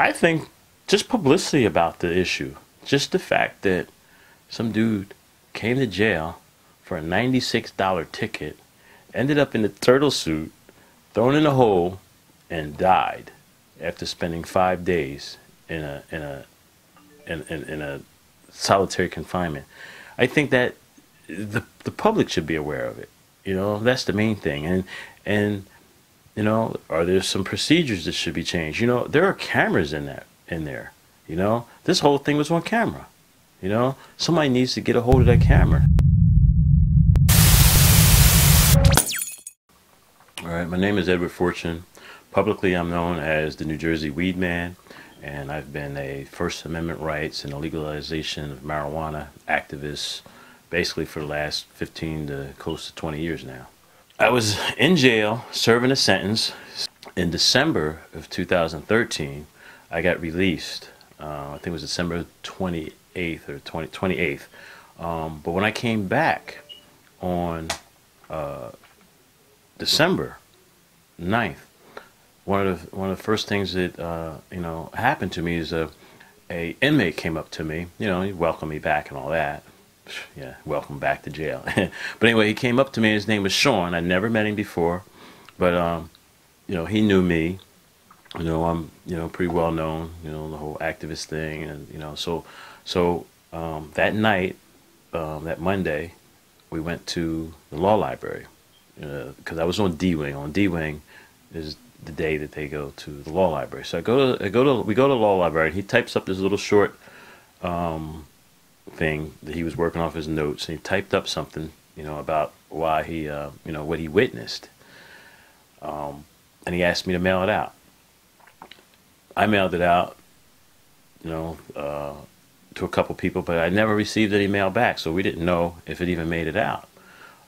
I think just publicity about the issue. Just the fact that some dude came to jail for a $96 ticket, ended up in a turtle suit, thrown in a hole, and died after spending 5 days in a solitary confinement. I think that the public should be aware of it. You know, that's the main thing. And you know, are there some procedures that should be changed? You know, there are cameras in there. You know, this whole thing was on camera. You know, somebody needs to get a hold of that camera. All right, my name is Edward Forchion. Publicly, I'm known as the New Jersey Weed Man, and I've been a First Amendment rights and the legalization of marijuana activist basically for the last 15 to close to 20 years now. I was in jail serving a sentence. In December of 2013, I got released. I think it was December 28th or 28th. But when I came back on December 9th, one of the first things that happened to me is a inmate came up to me. You know, he welcomed me back and all that. Yeah, welcome back to jail. But anyway, he came up to me. His name was Sean. I'd never met him before, but you know, he knew me. You know, I'm pretty well known. You know, the whole activist thing, and you know, so that night, that Monday, we went to the law library because I was on D wing. On D wing is the day that they go to the law library. So we go to the law library. And he types up this little short thing that he was working off his notes, and he typed up something, you know, about why he, what he witnessed, and he asked me to mail it out. I mailed it out, you know, to a couple people, but I never received any mail back, so we didn't know if it even made it out.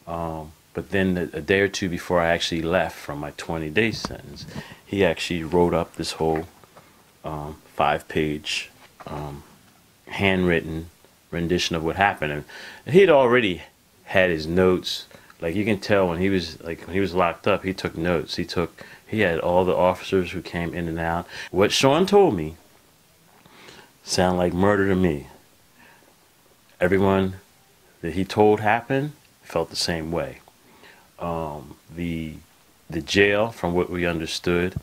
But then a day or two before I actually left from my 20-day sentence, he actually wrote up this whole 5-page handwritten rendition of what happened. And he had already had his notes. Like, you can tell when he was locked up, he took notes. He had all the officers who came in and out. What Sean told me sounded like murder to me. Everyone that he told happened felt the same way. The jail, from what we understood,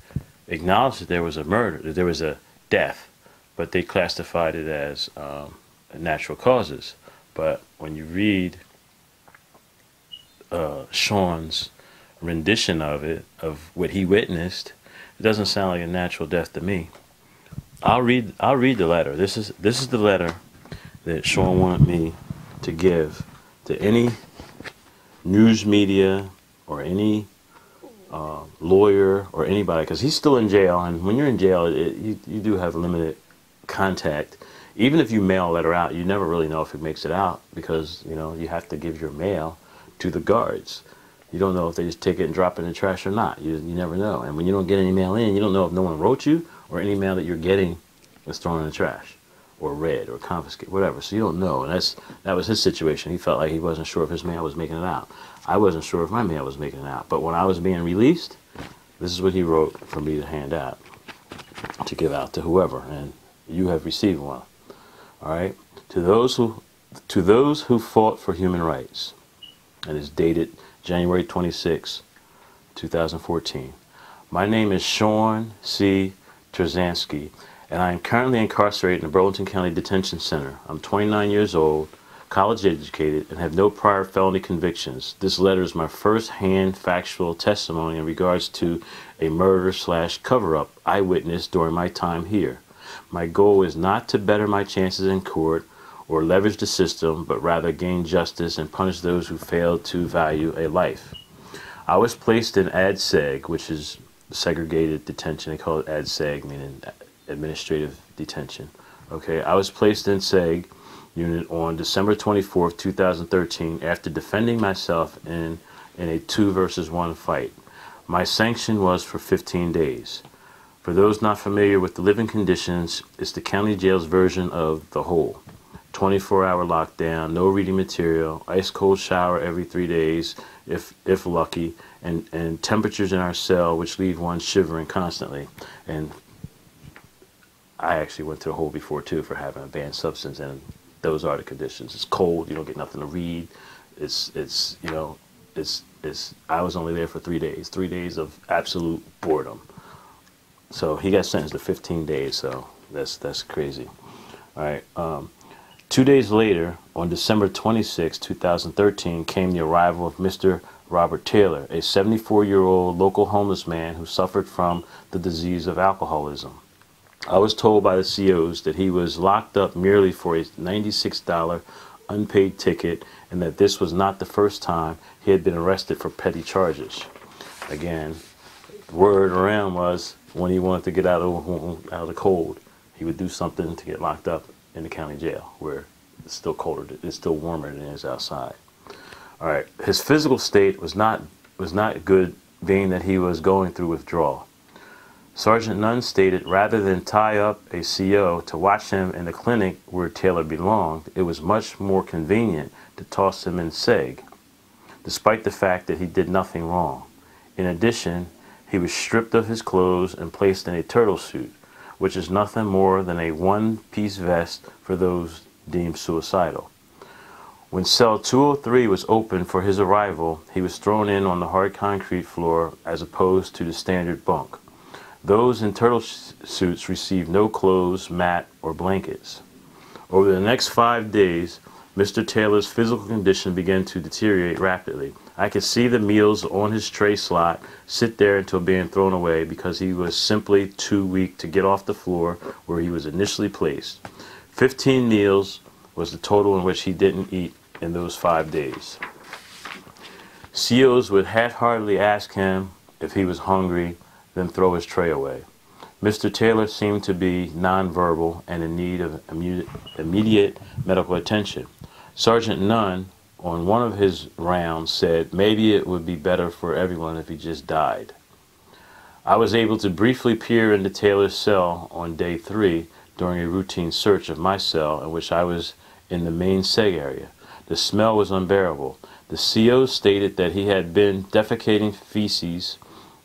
acknowledged that there was a murder, that there was a death, but they classified it as natural causes. But when you read Sean's rendition of it, of what he witnessed, it doesn't sound like a natural death to me. I'll read the letter. This is the letter that Sean wanted me to give to any news media or any lawyer or anybody, because he's still in jail, and when you're in jail, you do have limited contact. Even if you mail a letter out, you never really know if it makes it out, because you know you have to give your mail to the guards. You don't know if they just take it and drop it in the trash or not. You never know. And when you don't get any mail in, you don't know if no one wrote you or any mail that you're getting is thrown in the trash or read or confiscated, whatever. So you don't know. And that was his situation. He felt like he wasn't sure if his mail was making it out. I wasn't sure if my mail was making it out. But when I was being released, this is what he wrote for me to hand out, to give out to whoever. And you have received one. All right? To those who fought for human rights. And it's dated January 26, 2014. My name is Sean C. Turzanski, and I am currently incarcerated in the Burlington County Detention Center. I'm 29 years old, college educated, and have no prior felony convictions. This letter is my first-hand factual testimony in regards to a murder/cover-up I witnessed during my time here. My goal is not to better my chances in court or leverage the system, but rather gain justice and punish those who failed to value a life. I was placed in ADSEG, which is segregated detention. They call it ADSEG, meaning administrative detention. Okay, I was placed in SEG unit on December 24th, 2013, after defending myself in a 2-versus-1 fight. My sanction was for 15 days. For those not familiar with the living conditions, it's the county jail's version of the hole. 24-hour lockdown, no reading material, ice-cold shower every 3 days, if lucky, and temperatures in our cell which leave one shivering constantly. And I actually went to the hole before too for having a banned substance, and those are the conditions. It's cold. You don't get nothing to read. It's you know, it's. I was only there for 3 days. 3 days of absolute boredom. So he got sentenced to 15 days. So that's crazy. All right. 2 days later, on December 26, 2013, came the arrival of Mr. Robert Taylor, a 74-year-old local homeless man who suffered from the disease of alcoholism. I was told by the COs that he was locked up merely for a $96 unpaid ticket, and that this was not the first time he had been arrested for petty charges. Again, the word around was when he wanted to get out of the cold, he would do something to get locked up in the county jail, where it's still colder, it's still warmer than it is outside. All right, his physical state was not good, being that he was going through withdrawal. Sergeant Nunn stated rather than tie up a CO to watch him in the clinic where Taylor belonged, it was much more convenient to toss him in SEG, despite the fact that he did nothing wrong. In addition, he was stripped of his clothes and placed in a turtle suit, which is nothing more than a one-piece vest for those deemed suicidal. When cell 203 was opened for his arrival, he was thrown in on the hard concrete floor as opposed to the standard bunk. Those in turtle suits received no clothes, mat, or blankets. Over the next 5 days, Mr. Taylor's physical condition began to deteriorate rapidly. I could see the meals on his tray slot sit there until being thrown away because he was simply too weak to get off the floor where he was initially placed. 15 meals was the total in which he didn't eat in those 5 days. COs would half-heartedly ask him if he was hungry, then throw his tray away. Mr. Taylor seemed to be nonverbal and in need of immediate medical attention. Sergeant Nunn, on one of his rounds, said maybe it would be better for everyone if he just died. I was able to briefly peer into Taylor's cell on day 3 during a routine search of my cell in which I was in the main SEG area. The smell was unbearable. The CO stated that he had been defecating feces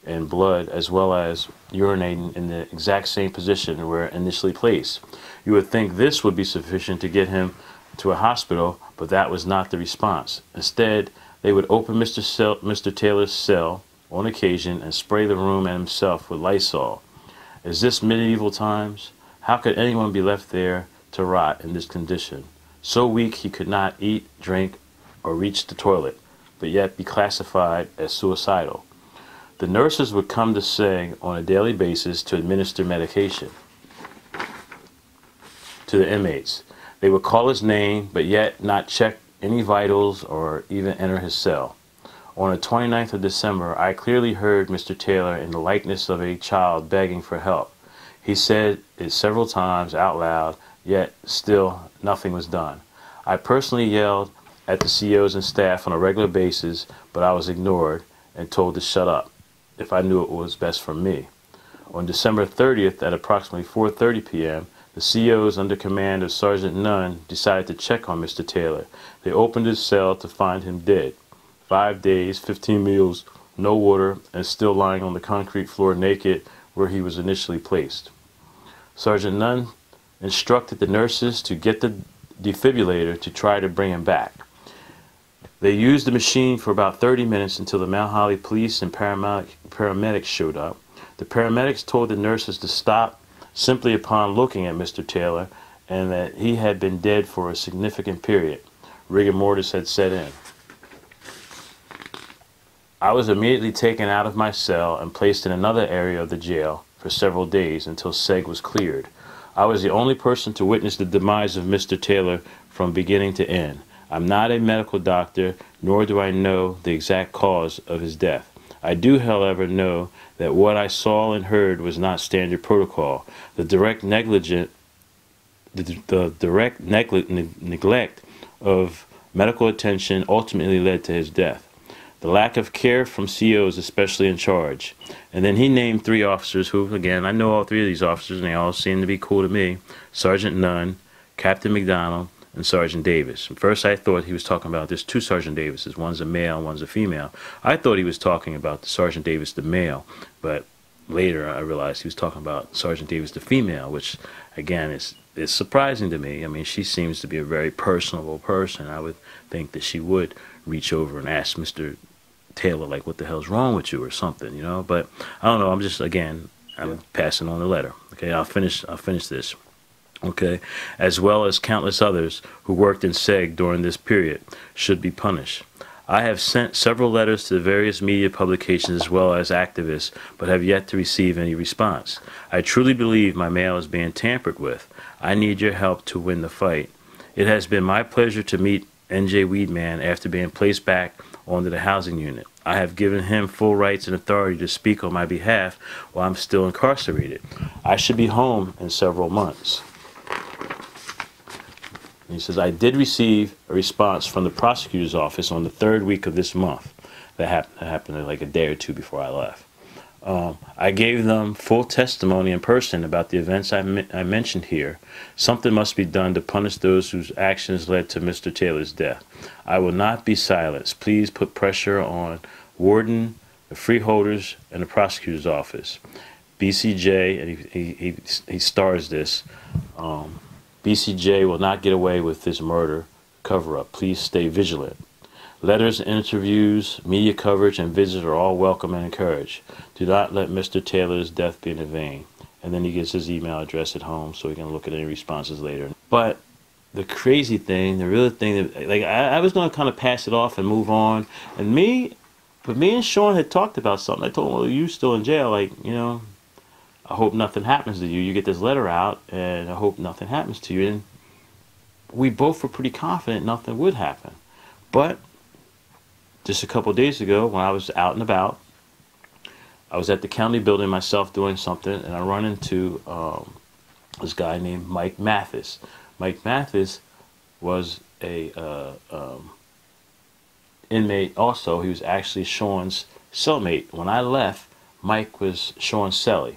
and blood as well as urinating in the exact same position where initially placed. You would think this would be sufficient to get him to a hospital, but that was not the response. Instead, they would open Mr. Taylor's cell on occasion and spray the room and himself with Lysol. Is this medieval times? How could anyone be left there to rot in this condition? So weak he could not eat, drink, or reach the toilet, but yet be classified as suicidal. The nurses would come to SEG on a daily basis to administer medication to the inmates. They would call his name, but yet not check any vitals or even enter his cell. On the 29th of December, I clearly heard Mr. Taylor in the likeness of a child begging for help. He said it several times out loud, yet still nothing was done. I personally yelled at the COs and staff on a regular basis, but I was ignored and told to shut up if I knew it was best for me. On December 30th at approximately 4:30 p.m., the COs under command of Sergeant Nunn decided to check on Mr. Taylor. They opened his cell to find him dead. 5 days, 15 meals, no water, and still lying on the concrete floor naked where he was initially placed. Sergeant Nunn instructed the nurses to get the defibrillator to try to bring him back. They used the machine for about 30 minutes until the Mount Holly police and paramedics showed up. The paramedics told the nurses to stop simply upon looking at Mr. Taylor and that he had been dead for a significant period. Rigor mortis had set in. I was immediately taken out of my cell and placed in another area of the jail for several days until SEG was cleared. I was the only person to witness the demise of Mr. Taylor from beginning to end. I'm not a medical doctor, nor do I know the exact cause of his death. I do, however, know that what I saw and heard was not standard protocol. The direct neglect of medical attention ultimately led to his death. The lack of care from COs, especially in charge. And then he named 3 officers who, again, I know all 3 of these officers, and they all seem to be cool to me. Sergeant Nunn, Captain McDonald, and Sergeant Davis. First I thought he was talking about, there's 2 Sergeant Davises, one's a male and one's a female. I thought he was talking about the Sergeant Davis, the male, but later I realized he was talking about Sergeant Davis, the female, which again is surprising to me. I mean, she seems to be a very personable person. I would think that she would reach over and ask Mr. Taylor, like, what the hell's wrong with you or something, you know? But I don't know. I'm just, again, I'm passing on the letter. Okay, I'll finish this. Okay, as well as countless others who worked in SEG during this period should be punished. I have sent several letters to various media publications as well as activists, but have yet to receive any response. I truly believe my mail is being tampered with. I need your help to win the fight. It has been my pleasure to meet N.J. Weedman after being placed back onto the housing unit. I have given him full rights and authority to speak on my behalf while I'm still incarcerated. I should be home in several months. He says, I did receive a response from the prosecutor's office on the third week of this month. That happened like a day or two before I left. I gave them full testimony in person about the events I mentioned here. Something must be done to punish those whose actions led to Mr. Taylor's death. I will not be silenced. Please put pressure on Warden, the freeholders, and the prosecutor's office. BCJ, and he stars this, BCJ will not get away with this murder cover-up. Please stay vigilant. Letters, interviews, media coverage, and visits are all welcome and encouraged. Do not let Mr. Taylor's death be in vain. And then he gives his email address at home so he can look at any responses later. But the crazy thing, the real thing, that, like I was going to kind of pass it off and move on. And me and Sean had talked about something. I told him, well, you're still in jail. Like, you know, I hope nothing happens to you. You get this letter out, and I hope nothing happens to you. And we both were pretty confident nothing would happen. But just a couple of days ago, when I was out and about, I was at the county building myself doing something, and I run into this guy named Mike Mathis. Mike Mathis was a inmate also. He was actually Sean's cellmate. When I left, Mike was Sean's cellie.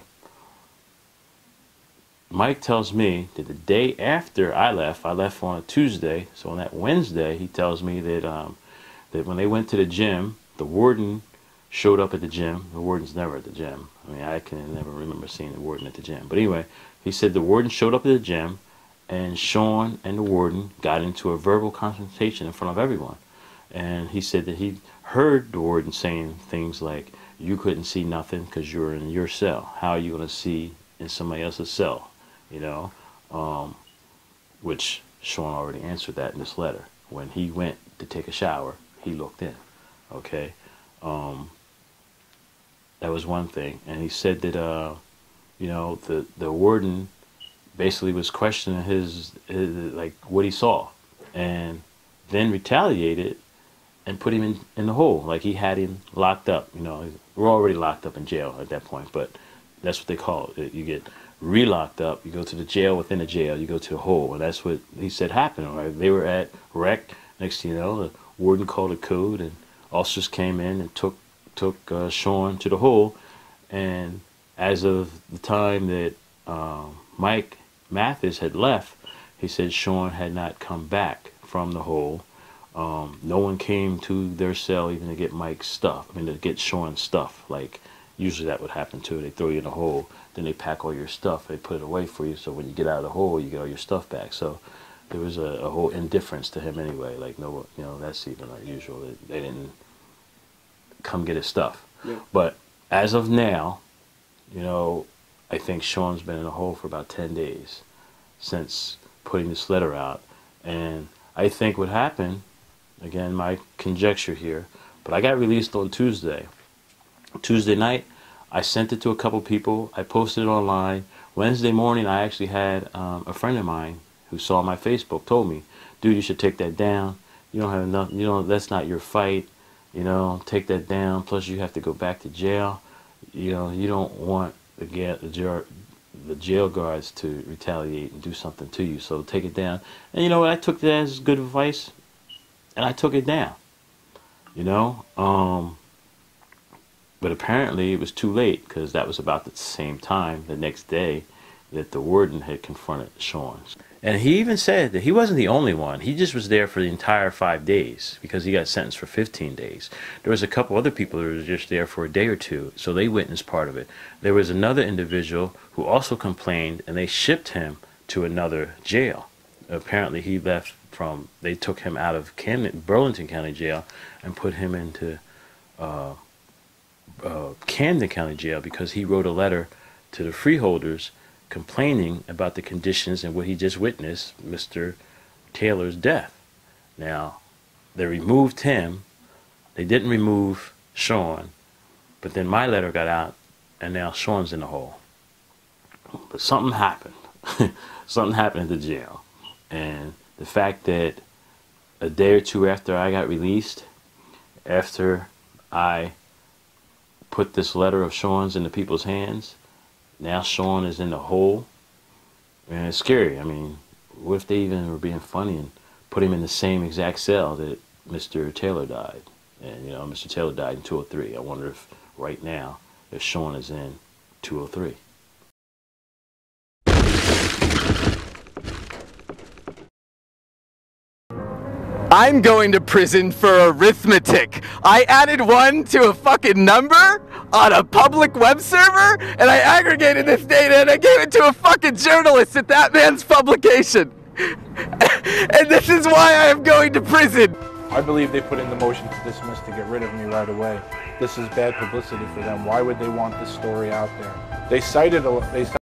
Mike tells me that the day after I left on a Tuesday, so on that Wednesday, he tells me that that when they went to the gym, the warden showed up at the gym. The warden's never at the gym. I mean, I can never remember seeing the warden at the gym. But anyway, he said the warden showed up at the gym, and Sean and the warden got into a verbal confrontation in front of everyone. And he said that he heard the warden saying things like, you couldn't see nothing because you were in your cell. How are you going to see in somebody else's cell? You know, which Sean already answered that in this letter. When he went to take a shower, he looked in. Okay, that was one thing. And he said that you know, the warden basically was questioning his like what he saw, and then retaliated and put him in the hole. Like he had him locked up. You know, we're already locked up in jail at that point, but that's what they call it. You get re-locked up, you go to the jail within the jail, you go to the hole, and that's what he said happened. Right? They were at rec. Next thing you know, the warden called a code, and officers came in and took Sean to the hole. And as of the time that Mike Mathis had left, he said Sean had not come back from the hole. No one came to their cell even to get Mike's stuff. I mean, to get Sean's stuff. Like usually that would happen too. They throw you in a hole, then they pack all your stuff, they put it away for you, so when you get out of the hole, you get all your stuff back. So there was a whole indifference to him anyway. Like, no, you know, that's even unusual. They didn't come get his stuff. Yeah. But as of now, you know, I think Sean's been in a hole for about 10 days since putting this letter out. And I think what happened, again, my conjecture here, but I got released on Tuesday. Tuesday night, I sent it to a couple people. I posted it online. Wednesday morning, I actually had a friend of mine who saw my Facebook told me, dude, you should take that down. You don't have enough, you know, that's not your fight. You know, take that down. Plus, you have to go back to jail. You know, you don't want the jail guards to retaliate and do something to you. So take it down. And you know what? I took that as good advice, and I took it down. You know, but apparently it was too late because that was about the same time the next day that the warden had confronted Sean. And he even said that he wasn't the only one. He just was there for the entire 5 days because he got sentenced for 15 days. There was a couple other people that were just there for a day or two, so they witnessed part of it. There was another individual who also complained, and they shipped him to another jail. Apparently he left from, they took him out of Burlington County Jail and put him into Camden County Jail because he wrote a letter to the freeholders complaining about the conditions and what he just witnessed, Mr. Taylor's death. Now, they removed him. They didn't remove Sean, but then my letter got out, and now Sean's in the hole. But something happened. Something happened at the jail. And the fact that a day or two after I got released, after I put this letter of Sean's into people's hands, now Sean is in the hole, and it's scary. I mean, what if they even were being funny and put him in the same exact cell that Mr. Taylor died? And, you know, Mr. Taylor died in 203. I wonder if right now, if Sean is in 203. I'm going to prison for arithmetic. I added 1 to a fucking number on a public web server, and I aggregated this data and I gave it to a fucking journalist at that man's publication. And this is why I am going to prison. I believe they put in the motion to dismiss to get rid of me right away. This is bad publicity for them. Why would they want this story out there? They cited